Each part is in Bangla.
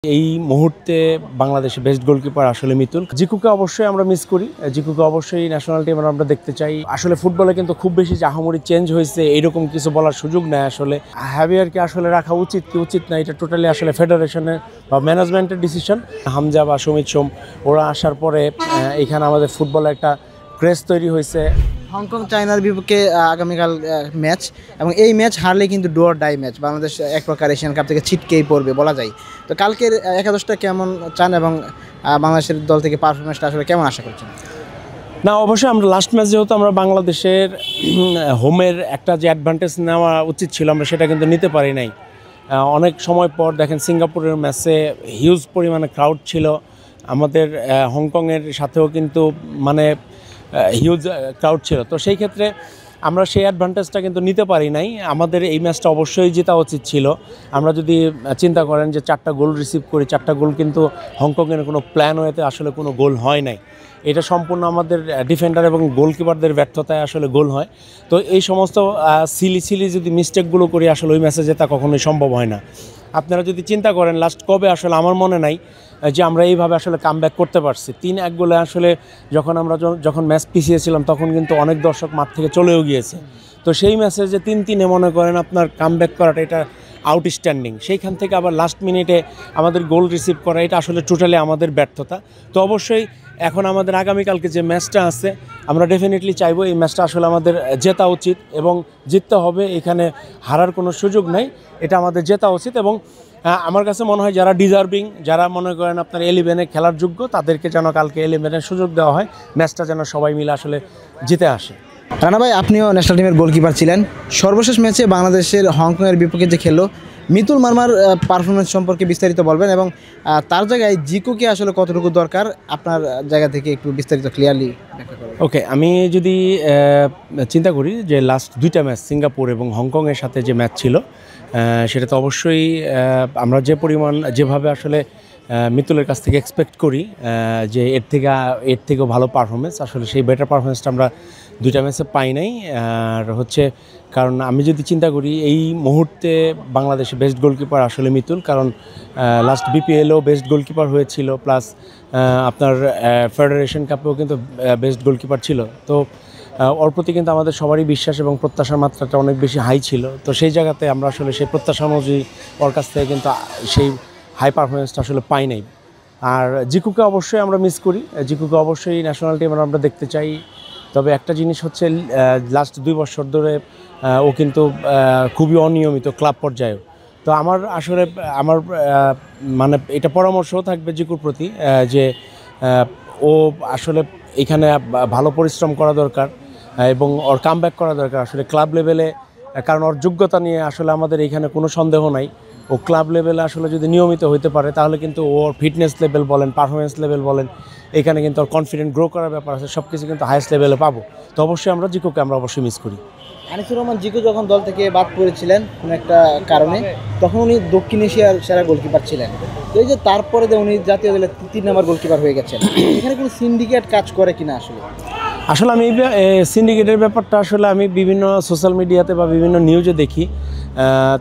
এই মুহূর্তে বাংলাদেশে বেস্ট গোলকিপার আসলে মিতুল। জিকুকে অবশ্যই আমরা মিস করি, জিকুকে অবশ্যই ন্যাশনাল টিমে আমরা দেখতে চাই। আসলে ফুটবলে কিন্তু খুব বেশি যে আহামরি চেঞ্জ হয়েছে এরকম কিছু বলার সুযোগ নেই। আসলে হ্যাভিয়ারকে আসলে রাখা উচিত কি উচিত না এটা টোটালি আসলে ফেডারেশনের বা ম্যানেজমেন্টের ডিসিশন। হামজা বা সুমিত সোম ওরা আসার পরে এখানে আমাদের ফুটবলে একটা ক্রেজ তৈরি হয়েছে। হংকং চায়নার বিপক্ষে আগামীকাল ম্যাচ, এবং এই ম্যাচ হারলে কিন্তু do or die match, Bangladesh এক প্রকার এশিয়ান কাপ থেকে ছিটকেই পড়বে বলা যায়। তো কালকের একাদশটা কেমন চান এবং বাংলাদেশের দল থেকে পারফরমেন্সটা আসলে কেমন আশা করছেন? না, অবশ্যই আমরা লাস্ট ম্যাচ যেহেতু আমরা বাংলাদেশের হোমের একটা যে অ্যাডভান্টেজ নেওয়া উচিত ছিল আমরা সেটা কিন্তু নিতে পারি নাই। অনেক সময় পর দেখেন সিঙ্গাপুরের ম্যাচে হিউজ পরিমাণে ক্রাউড ছিল, আমাদের হংকংয়ের সাথেও কিন্তু মানে হিউজ ক্রাউড ছিল। তো সেই ক্ষেত্রে আমরা সেই অ্যাডভান্টেজটা কিন্তু নিতে পারি নাই। আমাদের এই ম্যাচটা অবশ্যই জেতা উচিত ছিল। আমরা যদি চিন্তা করেন যে 4টা গোল রিসিভ করি, 4টা গোল কিন্তু হংকংয়ের কোনো প্ল্যান ওয়েতে আসলে কোনো গোল হয় নাই। এটা সম্পূর্ণ আমাদের ডিফেন্ডার এবং গোলকিপারদের ব্যর্থতায় আসলে গোল হয়। তো এই সমস্ত সিলি যদি মিস্টেকগুলো করি আসলে ওই ম্যাচে জেতা কখনোই সম্ভব হয় না। আপনারা যদি চিন্তা করেন লাস্ট কবে আসলে আমার মনে নাই যে আমরা এইভাবে আসলে কামব্যাক করতে পারছি। 3-1 গোলে আসলে যখন ম্যাচ পিছিয়েছিলাম তখন কিন্তু অনেক দর্শক মাঠ থেকে চলেও গিয়েছে। তো সেই ম্যাচে যে 3-3 মনে করেন আপনার কামব্যাক করাটা এটা আউটস্ট্যান্ডিং। সেইখান থেকে আবার লাস্ট মিনিটে আমাদের গোল রিসিভ করা এটা আসলে টোটালি আমাদের ব্যর্থতা। তো অবশ্যই এখন আমাদের আগামীকালকে যে ম্যাচটা আছে আমরা ডেফিনেটলি চাইবো এই ম্যাচটা আসলে আমাদের জেতা উচিত এবং জিততে হবে। এখানে হারার কোনো সুযোগ নাই, এটা আমাদের জেতা উচিত। এবং আমার কাছে মনে হয় যারা ডিজার্ভিং, যারা মনে করেন আপনার 11-এ খেলার যোগ্য তাদেরকে যেন কালকে 11-এর সুযোগ দেওয়া হয়, ম্যাচটা যেন সবাই মিলে আসলে জিতে আসে। রানা ভাই, আপনিও ন্যাশনাল টিমের গোলকিপার ছিলেন। সর্বশেষ ম্যাচে বাংলাদেশের হংকংয়ের বিপক্ষে যে খেললো, মিতুল মার্মার পারফরমেন্স সম্পর্কে বিস্তারিত বলবেন এবং তার জায়গায় জিকুকে আসলে কতটুকু দরকার আপনার জায়গা থেকে একটু বিস্তারিত ক্লিয়ারলি ব্যাখ্যা করবেন। ওকে, আমি যদি চিন্তা করি যে লাস্ট 2টা ম্যাচ সিঙ্গাপুর এবং হংকংয়ের সাথে যে ম্যাচ ছিল সেটা তো অবশ্যই আমরা যেভাবে আসলে মিতুলের কাছ থেকে এক্সপেক্ট করি যে এর থেকেও ভালো পারফরমেন্স, আসলে সেই বেটার পারফরমেন্সটা আমরা 2টা ম্যাচে পাই নাই। আর হচ্ছে কারণ আমি যদি চিন্তা করি এই মুহূর্তে বাংলাদেশে বেস্ট গোলকিপার আসলে মিতুল, কারণ লাস্ট বিপিএলও বেস্ট গোলকিপার হয়েছিল, প্লাস আপনার ফেডারেশন কাপেও কিন্তু বেস্ট গোলকিপার ছিল। তো ওর প্রতি কিন্তু আমাদের সবারই বিশ্বাস এবং প্রত্যাশার মাত্রাটা অনেক বেশি হাই ছিল। তো সেই জায়গাতে আমরা আসলে সেই প্রত্যাশা অনুযায়ী ওর কাছ থেকে কিন্তু সেই হাই পারফরমেন্সটা আসলে পাই নাই। আর জিকুকে অবশ্যই আমরা মিস করি, জিকুকে অবশ্যই ন্যাশনাল টিমে আমরা দেখতে চাই। তবে একটা জিনিস হচ্ছে লাস্ট 2 বছর ধরে ও কিন্তু খুবই অনিয়মিত ক্লাব পর্যায়েও। তো আমার মানে এটা পরামর্শও থাকবে জিকুর প্রতি যে ও আসলে এখানে ভালো পরিশ্রম করা দরকার এবং ওর কামব্যাক করা দরকার আসলে ক্লাব লেভেলে, কারণ ওর যোগ্যতা নিয়ে আসলে আমাদের এখানে কোনো সন্দেহ নাই। ও ক্লাব লেভেলে আসলে যদি নিয়মিত হইতে পারে তাহলে কিন্তু ওর ফিটনেস লেভেল বলেন, পারফরমেন্স লেভেল বলেন, এখানে কিন্তু ওর কনফিডেন্ট গ্রো করার ব্যাপার আছে, সব কিছু কিন্তু হাইয়েস্ট লেভেলে পাবো। তো অবশ্যই আমরা জিকুকে অবশ্যই মিস করি। আনিসুর রহমান জিকু যখন দল থেকে বাদ পড়েছিলেন কোনো একটা কারণে, তখন উনি দক্ষিণ এশিয়ার সেরা গোলকিপার ছিলেন। তো এই যে তারপরে উনি জাতীয় দলে 3 নম্বর গোলকিপার হয়ে গেছেন, এখানে কোনো সিন্ডিকেট কাজ করে কিনা? আসলে আমি সিন্ডিকেটের ব্যাপারটা আসলে আমি বিভিন্ন সোশ্যাল মিডিয়াতে বা বিভিন্ন নিউজে দেখি।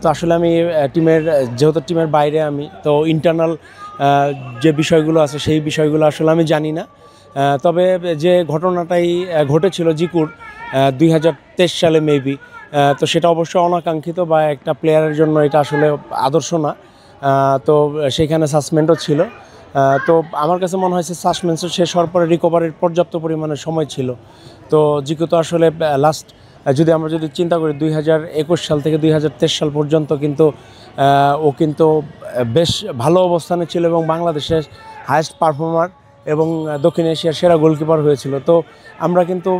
তো আসলে আমি যেহেতু টিমের বাইরে, আমি তো ইন্টারনাল যে বিষয়গুলো আছে সেই বিষয়গুলো আসলে আমি জানি না। তবে যে ঘটনাটাই ঘটেছিল জিকুর 2023 সালে মেবি, তো সেটা অবশ্যই অনাকাঙ্ক্ষিত বা একটা প্লেয়ারের জন্য এটা আসলে আদর্শ না। তো সেইখানে সাসপেন্ডও ছিল। তো আমার কাছে মনে হয়েছে সাসপেন্সও শেষ হওয়ার পরে রিকভারির পর্যাপ্ত পরিমাণে সময় ছিল। তো জিকু তো আসলে লাস্ট আমরা যদি চিন্তা করি 2021 সাল থেকে 2023 সাল পর্যন্ত কিন্তু ও কিন্তু বেশ ভালো অবস্থানে ছিল এবং বাংলাদেশের হায়েস্ট পারফর্মার এবং দক্ষিণ এশিয়ার সেরা গোলকিপার হয়েছিল। তো আমরা কিন্তু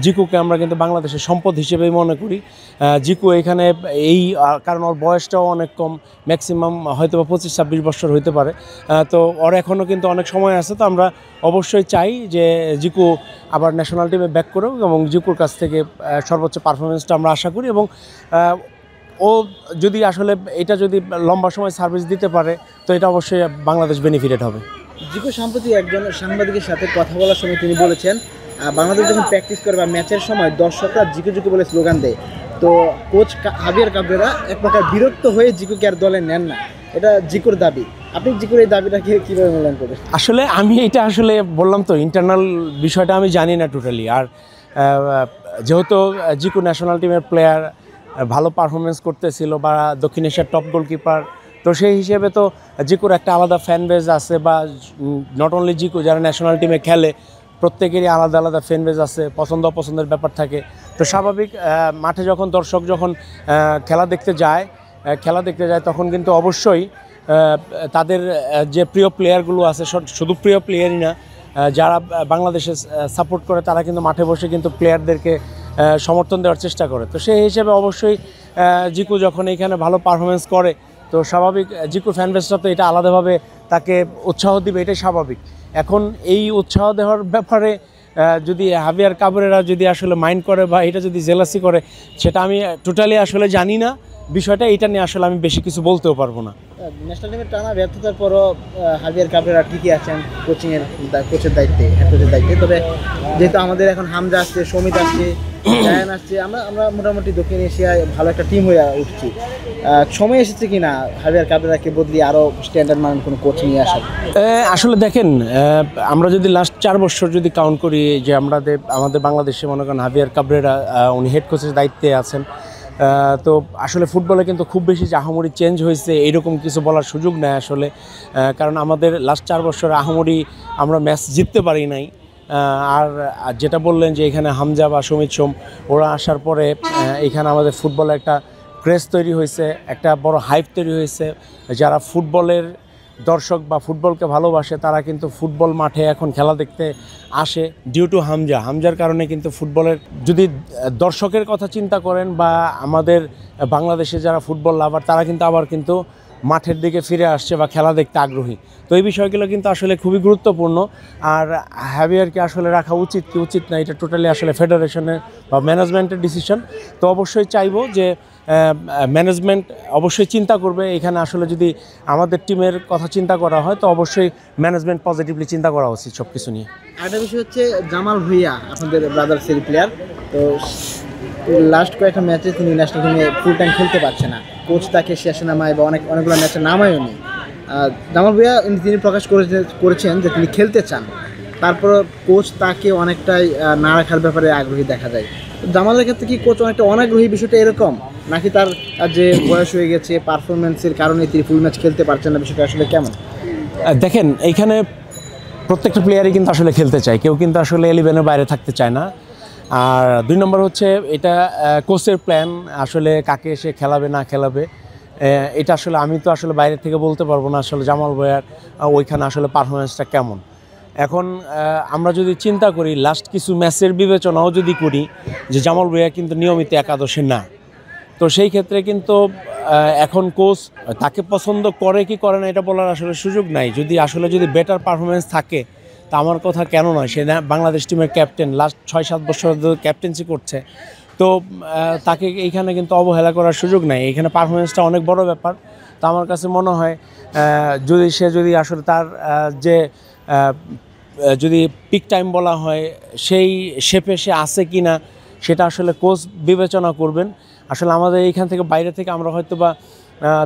জিকুকে বাংলাদেশের সম্পদ হিসেবেই মনে করি। জিকু এখানে কারণ ওর বয়সটাও অনেক কম, ম্যাক্সিমাম হয়তো 25-26 বছর হইতে পারে। তো ওর এখনও কিন্তু অনেক সময় আছে। তো আমরা অবশ্যই চাই যে জিকু আবার ন্যাশনাল টিমে ব্যাক করুক এবং জিকুর কাছ থেকে সর্বোচ্চ পারফরমেন্সটা আমরা আশা করি। এবং ও যদি আসলে এটা যদি লম্বা সময় সার্ভিস দিতে পারে তো এটা অবশ্যই বাংলাদেশ বেনিফিটেড হবে। জিকু সম্প্রতি একজন সাংবাদিকের সাথে কথা বলার সময় তিনি বলেছেন, বাংলাদেশ যখন প্র্যাকটিস করে বা ম্যাচের সময় দর্শকরা জিকু জিকু বলে স্লোগান দেয়, তো কোচ হাভিয়ার কাবরেরা এক প্রকার বিরক্ত হয়ে জিকুকে আর দলে নেন না, এটা জিকুর দাবি। আপনি জিকুর এই দাবিটাকে কীভাবে মূল্যায়ন করবেন? আসলে আমি এটা আসলে বললাম তো ইন্টারনাল বিষয়টা আমি জানি না টোটালি। আর যেহেতু জিকু ন্যাশনাল টিমের প্লেয়ার ভালো পারফরমেন্স করতেছিল বা দক্ষিণ এশিয়ার টপ গোলকিপার, তো সেই হিসেবে তো জিকুর একটা আলাদা ফ্যান বেজ আছে, বা নট অনলি জিকু, যারা ন্যাশনাল টিমে খেলে প্রত্যেকেরই আলাদা আলাদা ফ্যান বেজ আছে, পছন্দ অপছন্দের ব্যাপার থাকে। তো স্বাভাবিক মাঠে যখন দর্শক যখন খেলা দেখতে যায় তখন কিন্তু অবশ্যই তাদের যে প্রিয় প্লেয়ারগুলো আছে, শুধু প্রিয় প্লেয়ারই না, যারা বাংলাদেশে সাপোর্ট করে তারা কিন্তু মাঠে বসে কিন্তু প্লেয়ারদেরকে সমর্থন দেওয়ার চেষ্টা করে। তো সেই হিসেবে অবশ্যই জিকু যখন এখানে ভালো পারফরমেন্স করে, তো স্বাভাবিক জিকু ফ্যান বেসটা তো এটা আলাদাভাবে তাকে উৎসাহ দিবে, এটাই স্বাভাবিক। এখন এই উৎসাহ দেওয়ার ব্যাপারে যদি হাভিয়ার কাবরেরা যদি আসলে মাইন্ড করে বা এটা যদি জেলাসি করে, সেটা আমি টোটালি আসলে জানি না বিষয়টা। এটা নিয়ে আসলে আমি বেশি কিছু বলতেও পারবো না। ন্যাশনাল টিমের টানা ব্যর্থতার পরও হাভিয়ার কাবরেরা ঠিকই আছেন কোচের দায়িত্বে, হেড কোচের দায়িত্বে। তবে যেহেতু আমাদের এখন হামজা আসছে, সমিত আসছে, জায়ান আসছে, আমরা মোটামুটি দক্ষিণ এশিয়ায় ভালো একটা টিম হয়ে উঠছি। সময় এসেছে কি না হাভিয়ার কাবরেরাকে বদলিয়ে আরও স্ট্যান্ডার্ড মানের কোনো কোচ নিয়ে আসার? আসলে দেখেন, আমরা যদি লাস্ট 4 বছর যদি কাউন্ট করি, যে আমাদের বাংলাদেশে মনে করেন হাভিয়ার কাবরেরা উনি হেড কোচের দায়িত্বে আছেন, তো আসলে ফুটবলে কিন্তু খুব বেশি যে আহামরি চেঞ্জ হয়েছে এইরকম কিছু বলার সুযোগ নেই আসলে। কারণ আমাদের লাস্ট 4 বছর আহামরি আমরা ম্যাচ জিততে পারি নাই। আর যেটা বললেন যে এখানে হামজা বা সমিত সোম ওরা আসার পরে এখানে আমাদের ফুটবলে একটা ক্রেজ তৈরি হয়েছে, একটা বড় হাইপ তৈরি হয়েছে। যারা ফুটবলের দর্শক বা ফুটবলকে ভালোবাসে তারা কিন্তু ফুটবল মাঠে এখন খেলা দেখতে আসে ডিউ টু হামজার কারণে। কিন্তু ফুটবলের যদি দর্শকের কথা চিন্তা করেন বা আমাদের বাংলাদেশে যারা ফুটবল লাভার, তারা কিন্তু আবার কিন্তু মাঠের দিকে ফিরে আসছে বা খেলা দেখতে আগ্রহী। তো এই বিষয়গুলো কিন্তু আসলে খুবই গুরুত্বপূর্ণ। আর হ্যাভিয়ারকে আসলে রাখা উচিত কি উচিত না, এটা টোটালি আসলে ফেডারেশনের বা ম্যানেজমেন্টের ডিসিশন। তো অবশ্যই চাইবো যে ম্যানেজমেন্ট অবশ্যই চিন্তা করবে এখানে। আসলে যদি আমাদের টিমের কথা চিন্তা করা হয়, তো অবশ্যই ম্যানেজমেন্ট পজিটিভলি চিন্তা করা উচিত সব কিছু নিয়ে। আরেকটা বিষয় হচ্ছে জামাল ভুঁইয়া, আপনাদের ব্রাদার্সের প্লেয়ার। তো লাস্ট কয়েকটা ম্যাচে তিনি ন্যাশনাল টিমে ফুল টাইম খেলতে পারছে না, কোচ তাকে শেষে নামায় বা অনেকগুলো ম্যাচে নামায়ও নি। জামাল ভুঁইয়া তিনি প্রকাশ করেছেন যে তিনি খেলতে চান, তারপর কোচ তাকে অনেকটাই না রাখার ব্যাপারে আগ্রহী দেখা যায়। জামালের ক্ষেত্রে কি কোচ অনেকটা অনাগ্রহী, বিষয়টা এরকম নাকি তার যে বয়স হয়ে গেছে, পারফরমেন্সের কারণে তিনি ফুল ম্যাচ খেলতে পারছেন না, বিষয়টা আসলে কেমন? দেখেন, এইখানে প্রত্যেকটা প্লেয়ারই কিন্তু আসলে খেলতে চায়, কেউ কিন্তু আসলে 11-এর বাইরে থাকতে চায় না। আর 2 নম্বর হচ্ছে এটা কোচের প্ল্যান, আসলে কাকে সে খেলাবে না খেলাবে এটা আসলে আমি তো আসলে বাইরে থেকে বলতে পারবো না আসলে জামাল ভুঁইয়ার ওইখানে আসলে পারফরমেন্সটা কেমন। এখন আমরা যদি চিন্তা করি, লাস্ট কিছু ম্যাচের বিবেচনাও যদি করি, যে জামাল ভুঁইয়া কিন্তু নিয়মিত একাদশে না। তো সেই ক্ষেত্রে কিন্তু এখন কোচ তাকে পছন্দ করে কি করে না এটা বলার আসলে সুযোগ নাই। যদি বেটার পারফরমেন্স থাকে, তা আমার কথা কেন নয়, সে বাংলাদেশ টিমের ক্যাপ্টেন, লাস্ট 6-7 বছর ধরে ক্যাপ্টেন্সি করছে। তো তাকে এইখানে কিন্তু অবহেলা করার সুযোগ নাই। এইখানে পারফরমেন্সটা অনেক বড় ব্যাপার। তো আমার কাছে মনে হয় যদি আসলে তার যদি পিক টাইম বলা হয়, সেই শেপে সে আছে কি না, সেটা আসলে কোচ বিবেচনা করবেন। আসলে আমাদের এইখান থেকে বাইরে থেকে আমরা হয়তো বা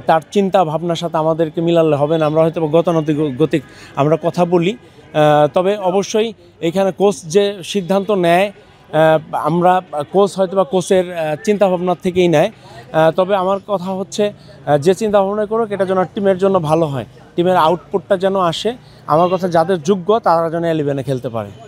তার চিন্তা ভাবনার সাথে আমাদেরকে মিলালে হবে না, আমরা হয়তো বা গতানুগতিক আমরা কথা বলি। তবে অবশ্যই এইখানে কোচ যে সিদ্ধান্ত নেয়, আমরা কোচ হয়তো বা কোচের চিন্তাভাবনার থেকেই নেয়। তবে আমার কথা হচ্ছে, যে চিন্তাভাবনা করুক এটা যেন টিমের জন্য ভালো হয়, টিমের আউটপুটটা যেন আসে। আমার কথা, যাদের যোগ্য তারা যেন 11-এ খেলতে পারে।